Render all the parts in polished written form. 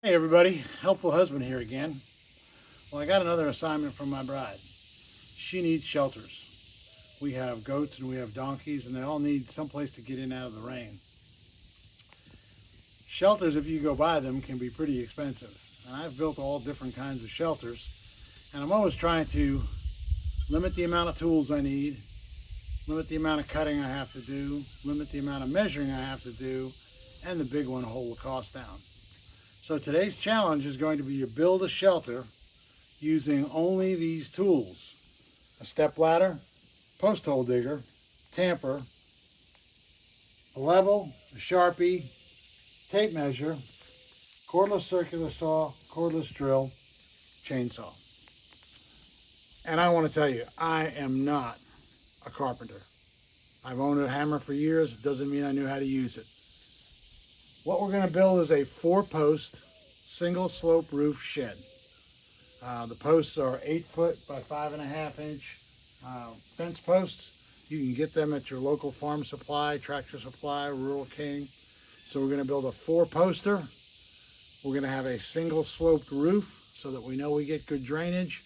Hey everybody, Helpful Husband here again. Well, I got another assignment from my bride. She needs shelters. We have goats and we have donkeys and they all need someplace to get in out of the rain. Shelters, if you go buy them, can be pretty expensive. And I've built all different kinds of shelters. And I'm always trying to limit the amount of tools I need, limit the amount of cutting I have to do, limit the amount of measuring I have to do, and the big one, hold the cost down. So today's challenge is going to be to build a shelter using only these tools: a step ladder, post hole digger, tamper, a level, a Sharpie, tape measure, cordless circular saw, cordless drill, chainsaw. And I want to tell you, I am not a carpenter. I've owned a hammer for years. It doesn't mean I knew how to use it. What we're going to build is a 4-post single slope roof shed. The posts are 8 foot by 5.5 inch fence posts. You can get them at your local farm supply, Tractor Supply, Rural King. So we're going to build a 4-poster. We're going to have a single sloped roof so that we know we get good drainage,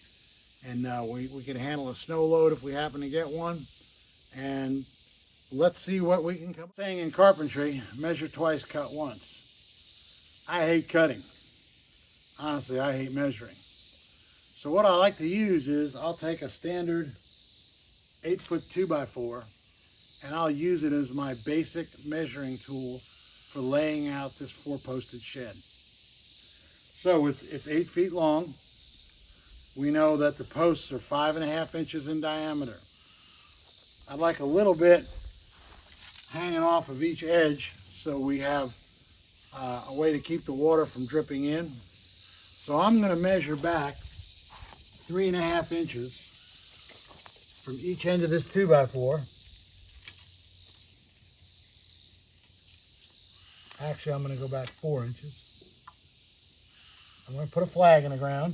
and we can handle a snow load if we happen to get one. And let's see what we can come. Saying in carpentry, measure twice, cut once. I hate cutting. Honestly, I hate measuring. So what I like to use is I'll take a standard 8-foot 2x4 and I'll use it as my basic measuring tool for laying out this 4-posted shed. So it's 8 feet long. We know that the posts are 5.5 inches in diameter. I'd like a little bit hanging off of each edge so we have a way to keep the water from dripping in. So I'm going to measure back 3.5 inches from each end of this 2x4. Actually, I'm going to go back 4 inches. I'm going to put a flag in the ground.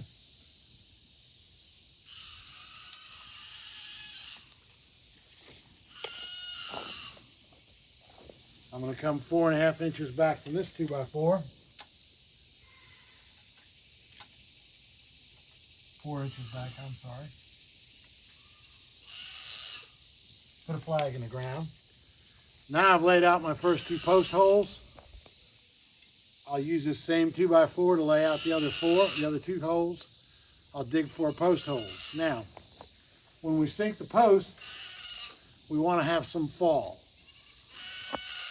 I'm going to come 4.5 inches back from this 2x4. 4 inches back, I'm sorry. Put a flag in the ground. Now I've laid out my first 2 post holes. I'll use this same 2x4 to lay out the other 2 holes. I'll dig 4 post holes. Now, when we sink the posts, we want to have some fall.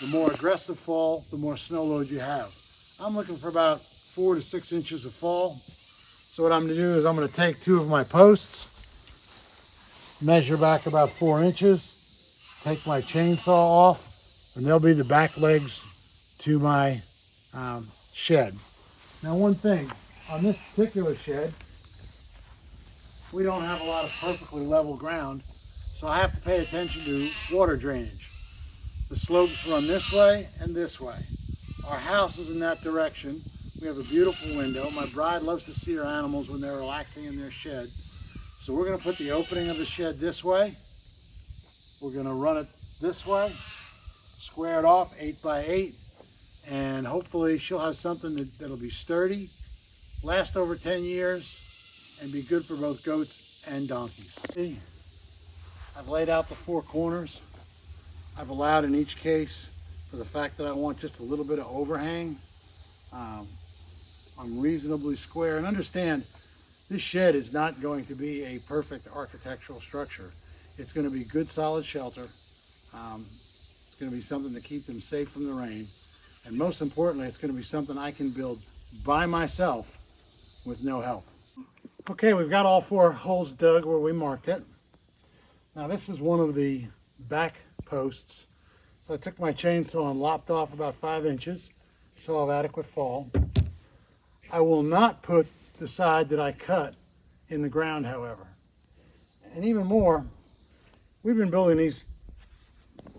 The more aggressive fall, the more snow load you have. I'm looking for about 4 to 6 inches of fall. So what I'm going to do is I'm going to take 2 of my posts, measure back about 4 inches, take my chainsaw off, and they'll be the back legs to my shed. Now, one thing, on this particular shed, we don't have a lot of perfectly level ground, so I have to pay attention to water drainage. The slopes run this way and this way. Our house is in that direction. We have a beautiful window. My bride loves to see her animals when they're relaxing in their shed. So we're going to put the opening of the shed this way. We're going to run it this way, square it off 8 by 8, and hopefully she'll have something that'll be sturdy, last over 10 years, and be good for both goats and donkeys. See, I've laid out the 4 corners. I've allowed in each case for the fact that I want just a little bit of overhang. I'm reasonably square, and understand this shed is not going to be a perfect architectural structure. It's going to be good solid shelter. It's going to be something to keep them safe from the rain, and most importantly, it's going to be something I can build by myself with no help. Okay, we've got all 4 holes dug where we marked it. Now this is one of the back posts. So I took my chainsaw and lopped off about 5 inches, so I'll have adequate fall. I will not put the side that I cut in the ground, however. And even more, we've been building these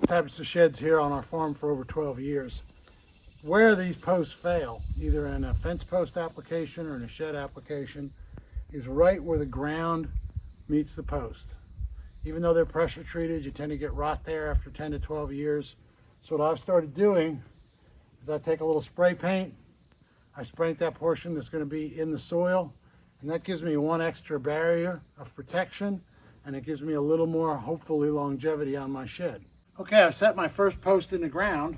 types of sheds here on our farm for over 12 years. Where these posts fail, either in a fence post application or in a shed application, is right where the ground meets the post. Even though they're pressure treated, you tend to get rot there after 10 to 12 years. So what I've started doing is I take a little spray paint, I sprayed that portion that's going to be in the soil, and that gives me one extra barrier of protection, and it gives me a little more, hopefully, longevity on my shed. Okay, I set my first post in the ground.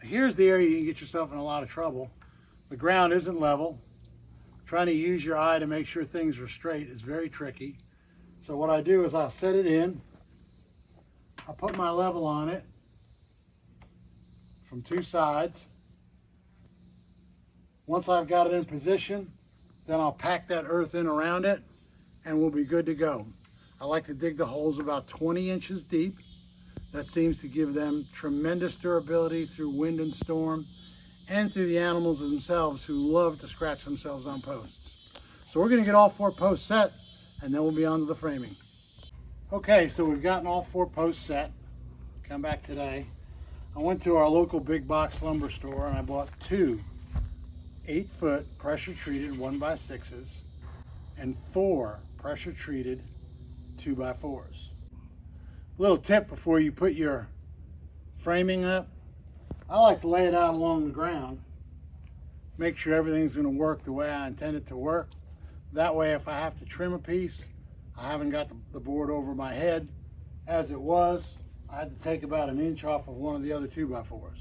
Here's the area you can get yourself in a lot of trouble. The ground isn't level. Trying to use your eye to make sure things are straight is very tricky. So what I do is I'll set it in. I'll put my level on it from two sides. Once I've got it in position, then I'll pack that earth in around it and we'll be good to go. I like to dig the holes about 20 inches deep. That seems to give them tremendous durability through wind and storm and through the animals themselves who love to scratch themselves on posts. So we're going to get all 4 posts set and then we'll be on to the framing. Okay, so we've gotten all 4 posts set. Come back today. I went to our local big box lumber store and I bought 2 8-foot pressure treated 1x6s and 4 pressure treated 2x4s. Little tip before you put your framing up, I like to lay it out along the ground, make sure everything's going to work the way I intend it to work. That way if I have to trim a piece, I haven't got the board over my head. As it was, I had to take about 1 inch off of one of the other 2x4s.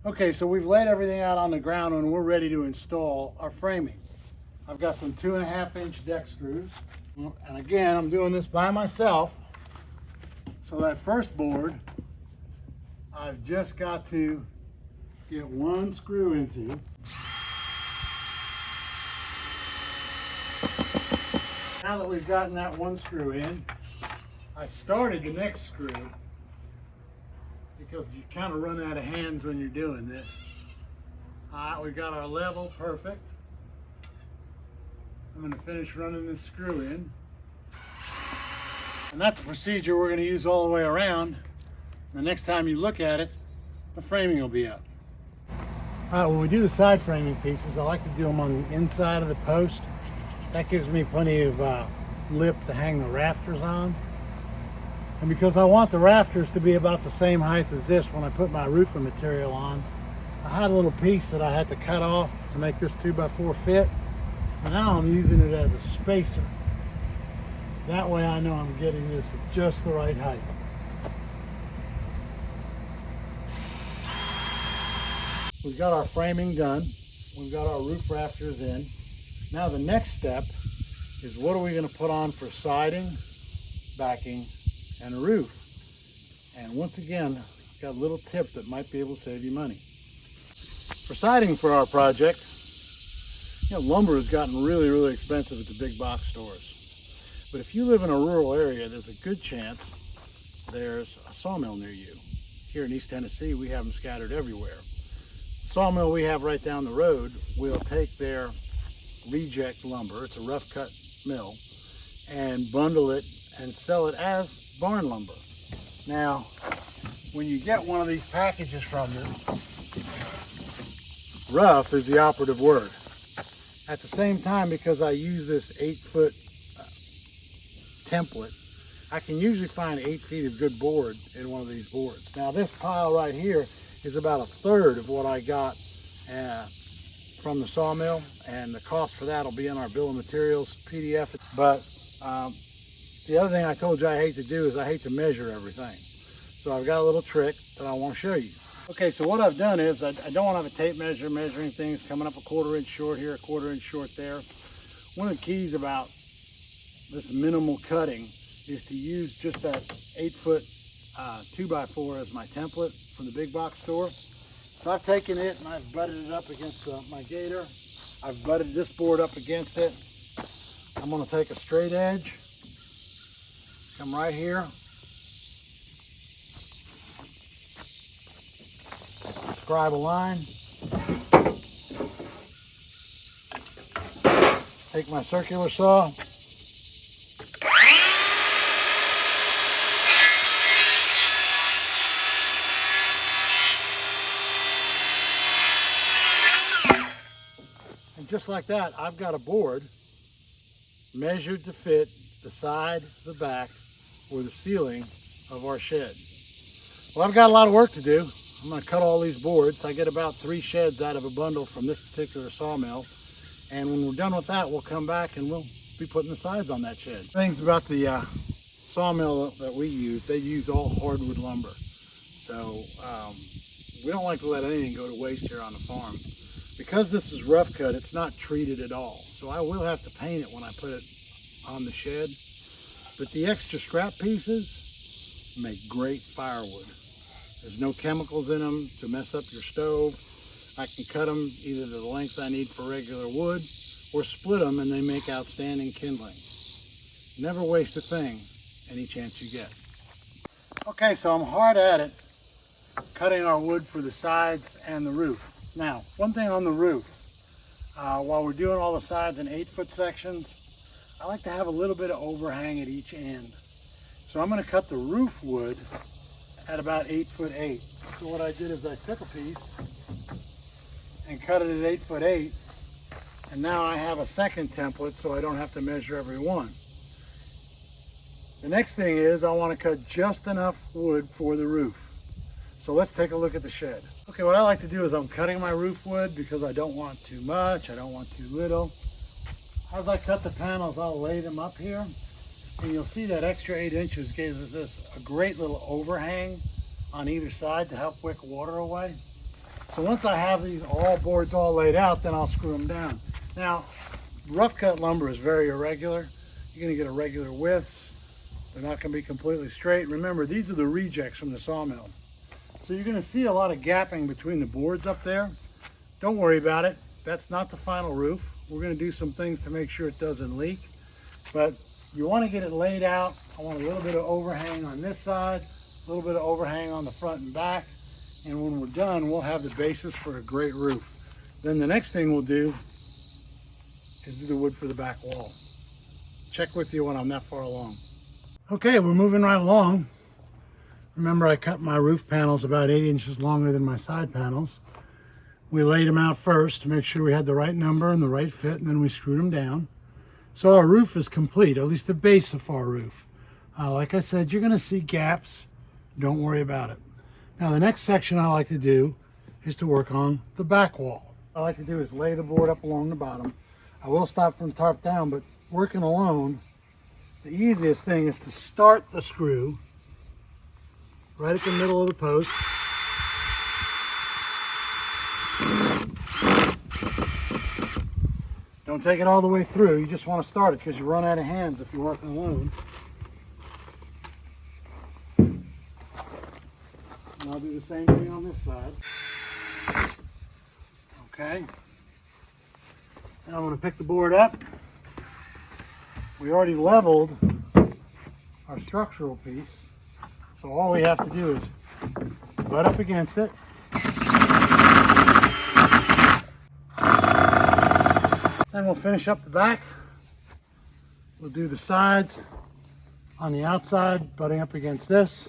Okay, so we've laid everything out on the ground and we're ready to install our framing. I've got some 2.5-inch deck screws. And again, I'm doing this by myself. So that first board, I've just got to get 1 screw into. Now that we've gotten that 1 screw in, I started the next screw because you kind of run out of hands when you're doing this. All right, we've got our level perfect. I'm going to finish running this screw in. And that's a procedure we're going to use all the way around. The next time you look at it, the framing will be up. All right, when we do the side framing pieces, I like to do them on the inside of the post. That gives me plenty of lip to hang the rafters on. And because I want the rafters to be about the same height as this when I put my roofing material on, I had a little piece that I had to cut off to make this 2x4 fit. And now I'm using it as a spacer. That way I know I'm getting this at just the right height. We've got our framing done. We've got our roof rafters in. Now the next step is what are we going to put on for siding, backing, and a roof. And once again, I've got a little tip that might be able to save you money. For siding for our project, lumber has gotten really, really expensive at the big box stores. But if you live in a rural area, there's a good chance there's a sawmill near you. Here in East Tennessee, we have them scattered everywhere. The sawmill we have right down the road will take their reject lumber, it's a rough cut mill, and bundle it and sell it as barn lumber. Now, when you get one of these packages from them, rough is the operative word. At the same time, because I use this 8-foot template, I can usually find 8 feet of good board in one of these boards. Now this pile right here is about 1/3 of what I got from the sawmill, and the cost for that will be in our bill of materials PDF. But the other thing I told you I hate to do is I hate to measure everything. So I've got a little trick that I want to show you. Okay, so what I've done is I don't want to have a tape measure measuring things, coming up 1/4 inch short here, 1/4 inch short there. One of the keys about this minimal cutting is to use just that 8-foot 2x4 as my template from the big box store. So I've taken it and I've butted it up against my gator. I've butted this board up against it. I'm going to take a straight edge, come right here, scribe a line, take my circular saw, and just like that, I've got a board measured to fit the side, the back, or the ceiling of our shed. Well, I've got a lot of work to do. I'm going to cut all these boards. I get about 3 sheds out of a bundle from this particular sawmill. And when we're done with that, we'll come back and we'll be putting the sides on that shed. Things about the sawmill that we use, they use all hardwood lumber. So we don't like to let anything go to waste here on the farm. Because this is rough cut, it's not treated at all. So I will have to paint it when I put it on the shed. But the extra scrap pieces make great firewood. There's no chemicals in them to mess up your stove. I can cut them either to the length I need for regular wood or split them and they make outstanding kindling. Never waste a thing any chance you get. Okay, so I'm hard at it cutting our wood for the sides and the roof. Now, one thing on the roof, while we're doing all the sides in 8-foot sections, I like to have a little bit of overhang at each end. So I'm going to cut the roof wood at about 8'8". So what I did is I took a piece and cut it at 8'8", and now I have a second template so I don't have to measure every one. The next thing is I want to cut just enough wood for the roof. So let's take a look at the shed. Okay, what I like to do is I'm cutting my roof wood because I don't want too much, I don't want too little. As I cut the panels, I'll lay them up here, and you'll see that extra 8 inches gives us a great little overhang on either side to help wick water away. So once I have these boards all laid out, then I'll screw them down. Now, rough cut lumber is very irregular. You're going to get irregular widths. They're not going to be completely straight. Remember, these are the rejects from the sawmill. So you're going to see a lot of gapping between the boards up there. Don't worry about it. That's not the final roof. We're going to do some things to make sure it doesn't leak. But you want to get it laid out. I want a little bit of overhang on this side, a little bit of overhang on the front and back. And when we're done, we'll have the basis for a great roof. Then the next thing we'll do is do the wood for the back wall. Check with you when I'm that far along. Okay, we're moving right along. Remember, I cut my roof panels about 8 inches longer than my side panels. We laid them out first to make sure we had the right number and the right fit, and then we screwed them down. So our roof is complete, at least the base of our roof. Like I said, you're going to see gaps. Don't worry about it. Now, the next section I like to do is to work on the back wall. What I like to do is lay the board up along the bottom. I will stop from top down, but working alone, the easiest thing is to start the screw right at the middle of the post. Don't take it all the way through. You just want to start it because you run out of hands if you're working alone. And I'll do the same thing on this side. Okay. And I'm going to pick the board up. We already leveled our structural piece. So all we have to do is butt up against it. Then we'll finish up the back. We'll do the sides on the outside, butting up against this,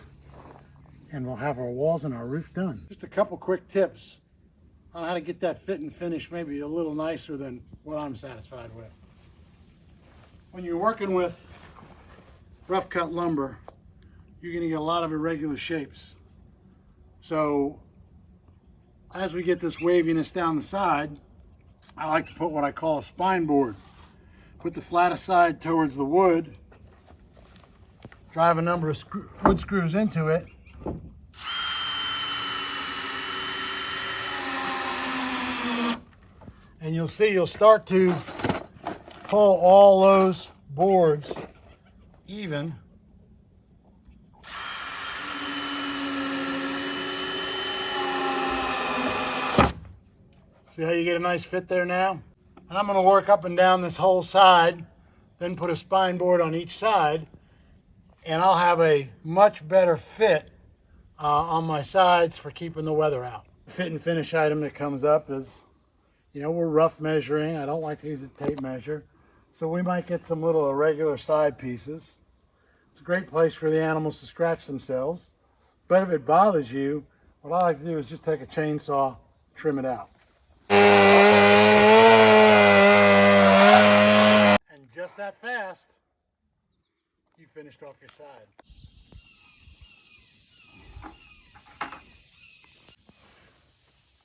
and we'll have our walls and our roof done. Just a couple quick tips on how to get that fit and finish maybe a little nicer than what I'm satisfied with. When you're working with rough cut lumber, you're going to get a lot of irregular shapes. So as we get this waviness down the side, I like to put what I call a spine board. Put the flattest side towards the wood, drive a number of wood screws into it, and you'll see you'll start to pull all those boards even. See how you get a nice fit there now? And I'm going to work up and down this whole side, then put a spine board on each side, and I'll have a much better fit on my sides for keeping the weather out. The fit and finish item that comes up is, you know, we're rough measuring. I don't like to use a tape measure, so we might get some little irregular side pieces. It's a great place for the animals to scratch themselves, but if it bothers you, what I like to do is just take a chainsaw, trim it out. And just that fast, you finished off your side.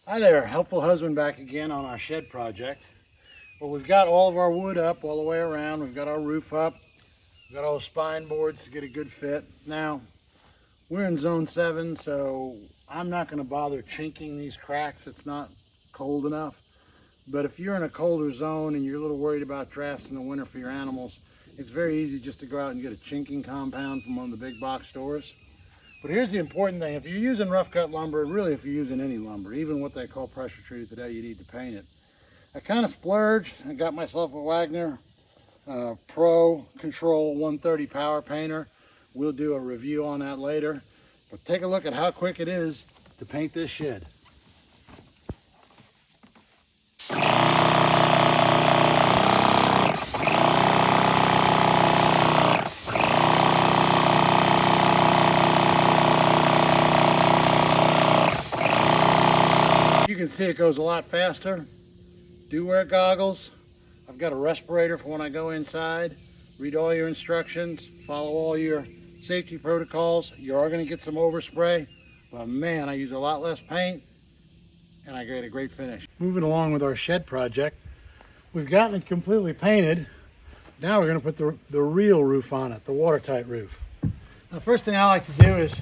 Hi there, Helpful Husband back again on our shed project. Well, we've got all of our wood up all the way around. We've got our roof up. We've got all the spine boards to get a good fit. Now, we're in zone 7, so I'm not going to bother chinking these cracks. It's not cold enough. But if you're in a colder zone and you're a little worried about drafts in the winter for your animals, it's very easy just to go out and get a chinking compound from one of the big box stores. But here's the important thing. If you're using rough cut lumber, and really if you're using any lumber, even what they call pressure treated today, you need to paint it. I kind of splurged and got myself a Wagner Pro Control 130 power painter. We'll do a review on that later. But take a look at how quick it is to paint this shed. You can see it goes a lot faster. Do wear goggles. I've got a respirator for when I go inside. Read all your instructions. Follow all your safety protocols. You are going to get some overspray, but man, I use a lot less paint and I get a great finish. Moving along with our shed project, we've gotten it completely painted. Now we're going to put the real roof on it, the watertight roof. Now, the first thing I like to do is,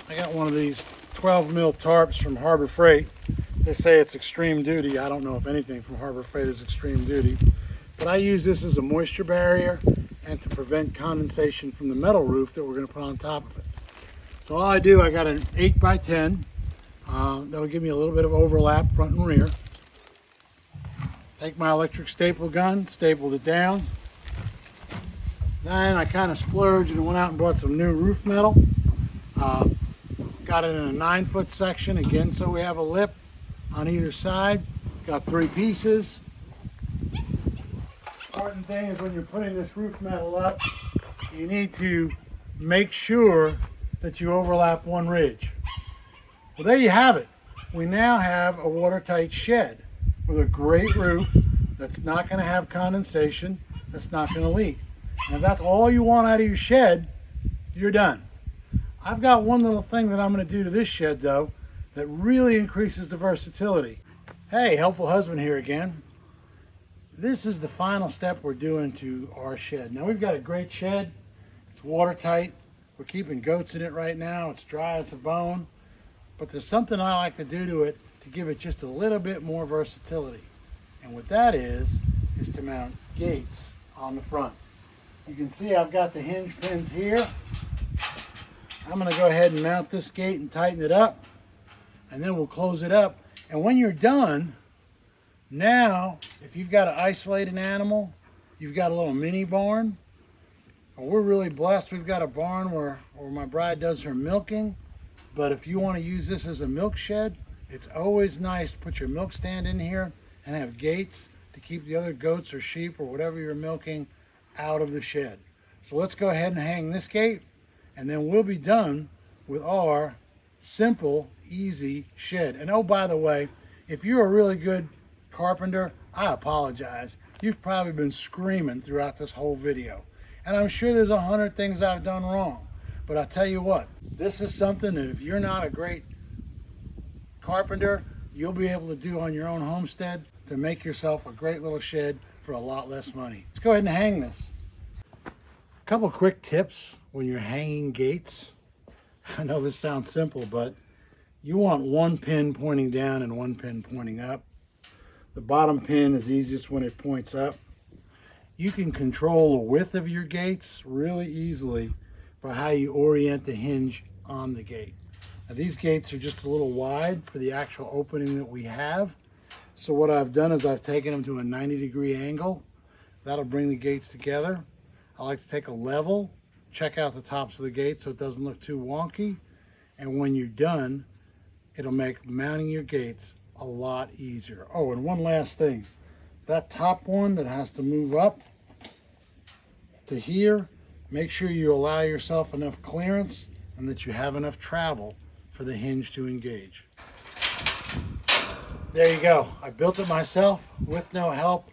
I got one of these 12 mil tarps from Harbor Freight. They say it's extreme duty. I don't know if anything from Harbor Freight is extreme duty, but I use this as a moisture barrier and to prevent condensation from the metal roof that we're going to put on top of it. So all I do, I got an 8x10. That'll give me a little bit of overlap front and rear. Take my electric staple gun, stapled it down. Then I kind of splurged and went out and bought some new roof metal. Got it in a 9-foot section, again, so we have a lip on either side. Got 3 pieces. Important thing is when you're putting this roof metal up, you need to make sure that you overlap one ridge. Well, there you have it. We now have a watertight shed with a great roof that's not going to have condensation, that's not going to leak. And if that's all you want out of your shed, you're done. I've got one little thing that I'm going to do to this shed though that really increases the versatility. Hey, Helpful Husband here again. This is the final step we're doing to our shed. Now we've got a great shed. It's watertight. We're keeping goats in it right now. It's dry as a bone. But there's something I like to do to it to give it just a little bit more versatility. And what that is to mount gates on the front. You can see I've got the hinge pins here. I'm going to go ahead and mount this gate and tighten it up, and then we'll close it up. And when you're done, now if you've got to isolate an animal, you've got a little mini barn. Well, we're really blessed. We've got a barn where my bride does her milking, but if you want to use this as a milk shed, it's always nice to put your milk stand in here and have gates to keep the other goats or sheep or whatever you're milking out of the shed. So let's go ahead and hang this gate, and then we'll be done with our simple, easy shed. And oh, by the way, if you're a really good carpenter, I apologize. You've probably been screaming throughout this whole video. And I'm sure there's 100 things I've done wrong. But I'll tell you what, this is something that if you're not a great carpenter, you'll be able to do on your own homestead to make yourself a great little shed for a lot less money. Let's go ahead and hang this. A couple quick tips when you're hanging gates. I know this sounds simple, but you want one pin pointing down and one pin pointing up. The bottom pin is easiest when it points up. You can control the width of your gates really easily by how you orient the hinge on the gate. Now, these gates are just a little wide for the actual opening that we have. So what I've done is I've taken them to a 90-degree angle. That'll bring the gates together. I like to take a level, check out the tops of the gate so it doesn't look too wonky. And when you're done, it'll make mounting your gates a lot easier. Oh, and one last thing. That top one that has to move up to here, make sure you allow yourself enough clearance and that you have enough travel for the hinge to engage. There you go. I built it myself with no help.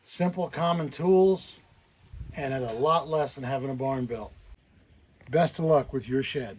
Simple, common tools, and at a lot less than having a barn built. Best of luck with your shed.